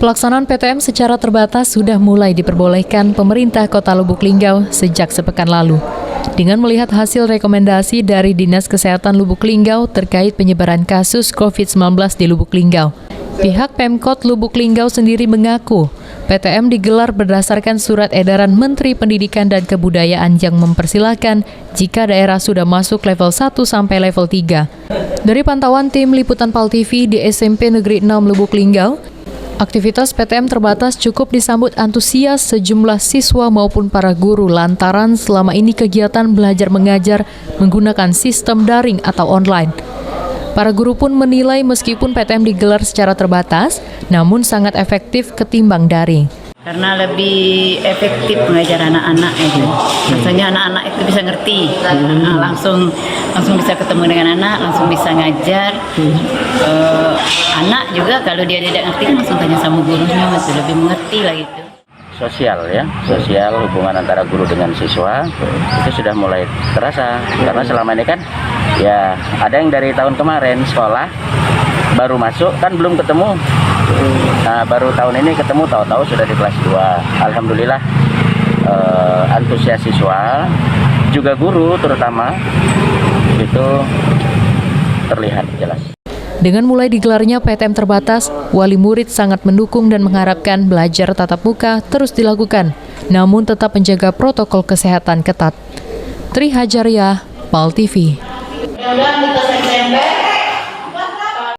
Pelaksanaan PTM secara terbatas sudah mulai diperbolehkan pemerintah Kota Lubuk Linggau sejak sepekan lalu. Dengan melihat hasil rekomendasi dari Dinas Kesehatan Lubuk Linggau terkait penyebaran kasus COVID-19 di Lubuk Linggau, pihak Pemkot Lubuk Linggau sendiri mengaku PTM digelar berdasarkan surat edaran Menteri Pendidikan dan Kebudayaan yang mempersilahkan jika daerah sudah masuk level 1 sampai level 3. Dari pantauan tim Liputan PAL TV di SMP Negeri 6 Lubuk Linggau, aktivitas PTM terbatas cukup disambut antusias sejumlah siswa maupun para guru lantaran selama ini kegiatan belajar mengajar menggunakan sistem daring atau online. Para guru pun menilai meskipun PTM digelar secara terbatas, namun sangat efektif ketimbang daring. Karena lebih efektif mengajar anak-anak itu. Rasanya anak-anak itu bisa ngerti, langsung bisa ketemu dengan anak, langsung bisa ngajar. Anak juga kalau dia tidak ngerti kan langsung tanya sama gurunya, masih lebih mengerti lah gitu. Sosial hubungan antara guru dengan siswa itu sudah mulai terasa, karena selama ini kan ya ada yang dari tahun kemarin sekolah baru masuk kan belum ketemu. Nah, baru tahun ini ketemu, tahu-tahu sudah di kelas 2. Alhamdulillah antusias siswa juga guru terutama itu terlihat jelas. Dengan mulai digelarnya PTM terbatas, wali murid sangat mendukung dan mengharapkan belajar tatap muka terus dilakukan, namun tetap menjaga protokol kesehatan ketat. Tri Hajariah, PAL TV.